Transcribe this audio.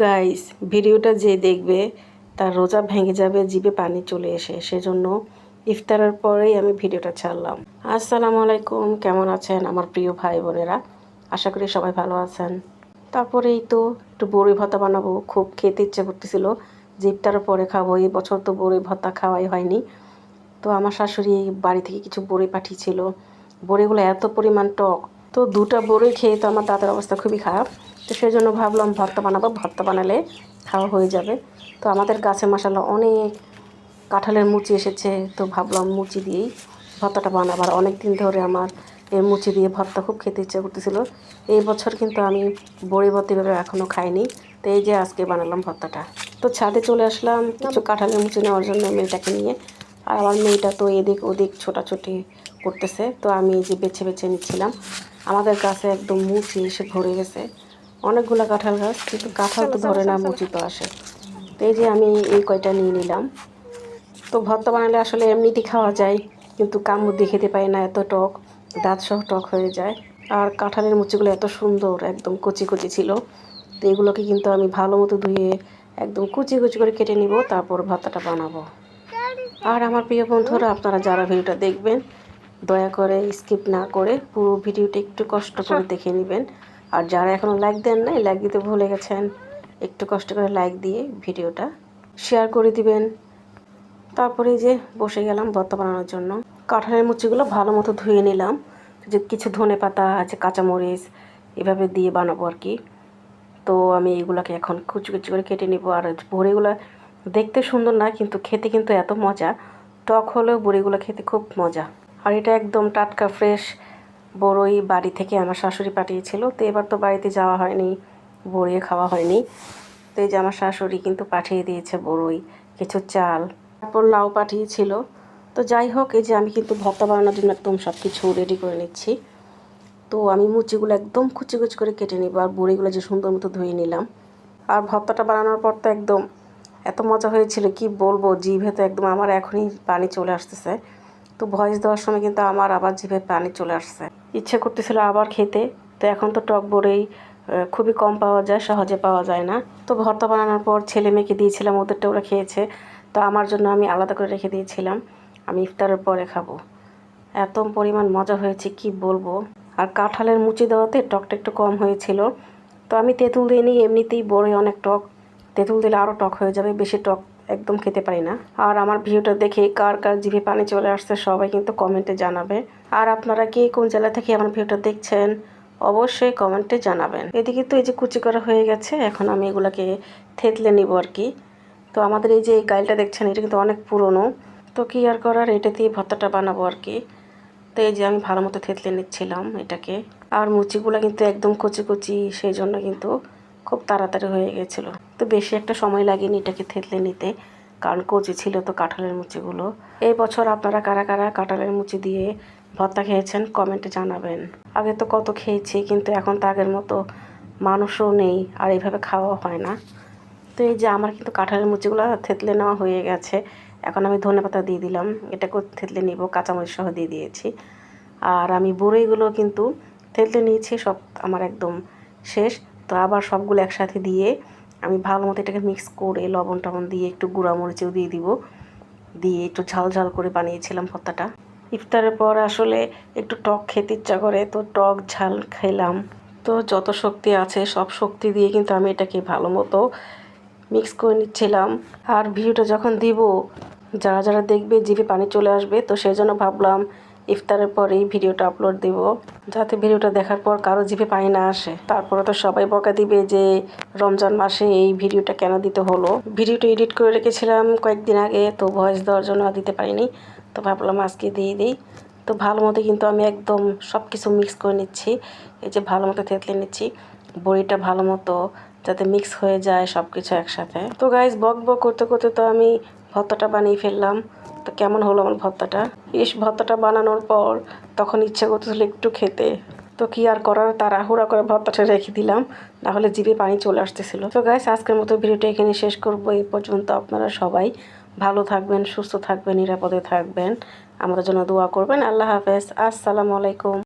Guys, ভিডিওটা যে দেখবে তার রোজা ভেঙে যাবে, জিভে পানি চলে এসে, সেজন্য ইফতারের পরেই আমি ভিডিওটা ছাড়লাম। আসসালামু আলাইকুম, কেমন আছেন আমার প্রিয় ভাই বোনেরা? আশা করি সবাই ভালো আছেন। তারপরেই তো একটু বড়ি ভর্তা বানাবো, খুব খেতে ইচ্ছে করতেছিল যে ইফতারের পরে খাবো। এই বছর তো বড়ি ভর্তা খাওয়াই হয়নি। তো আমার শাশুড়ি বাড়ি থেকে কিছু বড়ি পাঠিয়েছিল। বড়িগুলো এত পরিমাণ টক, তো দুটা বড়ি খেয়ে তো আমার দাদার অবস্থা খুবই খারাপ। তো সেই জন্য ভাবলাম ভর্তা বানাবো, ভর্তা বানালে খাওয়া হয়ে যাবে। তো আমাদের গাছে মাশাআল্লাহ অনেক কাঁঠালের মুচি এসেছে, তো ভাবলাম মুচি দিয়েই ভর্তাটা বানাবার। অনেক দিন ধরে আমার এই মুচি দিয়ে ভর্তা খুব খেতে ইচ্ছে করতেছিল। এই বছর কিন্তু আমি বড়ি ভর্তা এভাবে এখনও খাইনি। তো এই যে আজকে বানালাম ভর্তাটা। তো ছাদে চলে আসলাম কিছু কাঁঠালের মুচি নেওয়ার জন্য মেয়েটাকে নিয়ে। আর আমার মেয়েটা তো এদিক ওদিক ছোটাছুটি করতেছে, তো আমি এই যে বেছে বেছে নিচ্ছিলাম। আমাদের গাছে একদম মুচি এসে ভরে গেছে, অনেকগুলো কাঁঠাল গাছ, কিন্তু কাঁঠাল তো ধরে না, মুচি তো আসে। তো এই যে আমি এই কয়টা নিয়ে নিলাম। তো ভর্তা বানালে আসলে এমনিতেই খাওয়া যায়, কিন্তু কামড় দিয়ে খেতে পারি না, এত টক, দাঁত সহ টক হয়ে যায়। আর কাঁঠালের মুচিগুলো এত সুন্দর, একদম কচি কচি ছিল। তো এগুলোকে কিন্তু আমি ভালো মতো ধুয়ে একদম কুচি কুচি করে কেটে নিব, তারপর ভর্তাটা বানাবো। আর আমার প্রিয় বন্ধুরা, আপনারা যারা ভিডিওটা দেখবেন দয়া করে স্কিপ না করে পুরো ভিডিওটা একটু কষ্ট করে দেখে নেবেন। আর যারা এখনও লাইক দেন নাই, লাইক দিতে ভুলে গেছেন, একটু কষ্ট করে লাইক দিয়ে ভিডিওটা শেয়ার করে দিবেন। তারপরে যে বসে গেলাম ভর্তা বানানোর জন্য। কাঁঠালের মুচিগুলো ভালো মতো ধুয়ে নিলাম, যে কিছু ধনে পাতা আছে, কাঁচামরিচ এভাবে দিয়ে বানাবো আর কি। তো আমি এগুলাকে এখন কুচি কুচি করে কেটে নিব। আর বড়িগুলো দেখতে সুন্দর না, কিন্তু খেতে কিন্তু এত মজা। টক হলেও বড়িগুলো খেতে খুব মজা। আর এটা একদম টাটকা ফ্রেশ বড়ই, বাড়ি থেকে আমার শাশুড়ি পাঠিয়েছিল। তো এবার তো বাড়িতে যাওয়া হয়নি, বড়ি খাওয়া হয়নি। তো এই যে আমার শাশুড়ি কিন্তু পাঠিয়ে দিয়েছে বড়ই, কিছু চাল, তারপর লাউ পাঠিয়েছিল। তো যাই হোক, এই যে আমি কিন্তু ভর্তা বানানোর জন্য একদম সব কিছু রেডি করে নিচ্ছি। তো আমি মুচিগুলো একদম কুচি কুচি করে কেটে নিব, আর বড়িগুলো যে সুন্দর মতো ধুয়ে নিলাম। আর ভর্তাটা বানানোর পর তো একদম এত মজা হয়েছিল, কি বলবো, জিভে তো একদম আমার এখনই পানি চলে আসতেছে। তো ভয়েস দেওয়ার সময় কিন্তু আমার আবার জিভে পানি চলে আসছে, ইচ্ছে করতেছিল আবার খেতে। তো এখন তো টক বড়ি খুবই কম পাওয়া যায়, সহজে পাওয়া যায় না। তো ভর্তা বানানোর পর ছেলে মেয়েকে দিয়েছিলাম, ওদেরটা ওরা খেয়েছে। তো আমার জন্য আমি আলাদা করে রেখে দিয়েছিলাম, আমি ইফতারের পরে খাবো। এত পরিমাণ মজা হয়েছে কি বলবো। আর কাঁঠালের মুচি দেওয়াতে টকটা একটু কম হয়েছিল। তো আমি তেঁতুল দিইনি, এমনিতেই বড়ি অনেক টক, তেঁতুল দিলে আরও টক হয়ে যাবে, বেশি টক একদম খেতে পারি না। আর আমার ভিডিওটা দেখে কার কার জিভে পানি চলে আসছে সবাই কিন্তু কমেন্টে জানাবে। আর আপনারা কে কোন জেলা থেকে আমার ভিডিওটা দেখছেন অবশ্যই কমেন্টে জানাবেন। এদিকে তো এই যে কুচি করা হয়ে গেছে, এখন আমি এগুলাকে থেতলে নিব আর কি। তো আমাদের এই যে গাইলটা দেখছেন, এটা কিন্তু অনেক পুরনো। তো কি আর করার, এটা দিয়ে ভর্তাটা বানাবো আর কি। তো এই যে আমি ভালো মতো থেতলে নিচ্ছিলাম এটাকে। আর মুচিগুলো কিন্তু একদম কচি কচি, সেই জন্য কিন্তু খুব তাড়াতাড়ি হয়ে গেছিলো। তো বেশি একটা সময় লাগেনি এটাকে থেতলে নিতে, কারণ কচি ছিল তো কাঁঠালের মুচিগুলো। এই বছর আপনারা কারা কারা কাঁঠালের মুচি দিয়ে ভর্তা খেয়েছেন কমেন্টে জানাবেন। আগে তো কত খেয়েছি, কিন্তু এখন তো আগের মতো মানুষও নেই, আর এইভাবে খাওয়া হয় না। তো এই যে আমার কিন্তু কাঁঠালের মুচিগুলো থেতলে নেওয়া হয়ে গেছে। এখন আমি ধনেপাতা দিয়ে দিলাম, এটাকেও থেতলে নিব, কাঁচামরিচ সহ দিয়ে দিয়েছি। আর আমি বড়িগুলো কিন্তু থেতলে নিয়েছি, সব আমার একদম শেষ। তো আবার সবগুলো একসাথে দিয়ে আমি ভালো মতো এটাকে মিক্স করে লবণ টবণ দিয়ে একটু গুঁড়া মরিচেও দিয়ে দিব, দিয়ে একটু ঝাল ঝাল করে বানিয়েছিলাম ভর্তাটা। ইফতারের পর আসলে একটু টক খেতে ইচ্ছা করে, তো টক ঝাল খেলাম। তো যত শক্তি আছে সব শক্তি দিয়ে কিন্তু আমি এটাকে ভালো মতো মিক্স করে নিচ্ছিলাম। আর ভিডিওটা যখন দিব, যারা যারা দেখবে জিভে পানি চলে আসবে। তো সেই জন্য ভাবলাম ইফতারের পরেই ভিডিওটা আপলোড দিব, যাতে ভিডিওটা দেখার পর কারো জিভে পানি না আসে। তারপরে তো সবাই বকা দিবে যে রমজান মাসে এই ভিডিওটা কেন দিতে হলো। ভিডিওটা এডিট করে রেখেছিলাম কয়েকদিন আগে, তো ভয়েস দেওয়ার জন্য আর দিতে পারিনি। তো ভাবলাম আজকে দিয়ে দিই। তো ভালো মতো কিন্তু আমি একদম সব কিছু মিক্স করে নিচ্ছি, এই যে ভালো মতো থেতলে নিচ্ছি বড়িটা ভালো মতো, যাতে মিক্স হয়ে যায় সব কিছু একসাথে। তো গাইস, বক বক করতে করতে তো আমি ভর্তাটা বানিয়ে ফেললাম। তো কেমন হলো আমার ভর্তাটা? ভর্তাটা বানানোর পর তখন ইচ্ছে করতেছিল একটু খেতে, তো কি আর করার, তাড়াহুড়া করে ভর্তাটা রেখে দিলাম, নাহলে জিভে পানি চলে আসতেছিল। তো গাইস, আজকের মতো ভিডিওটা এখানে শেষ করবো। এই পর্যন্ত আপনারা সবাই ভালো থাকবেন, সুস্থ থাকবেন, নিরাপদে থাকবেন, আমাদের জন্য দোয়া করবেন। আল্লাহ হাফেজ, আসসালামু আলাইকুম।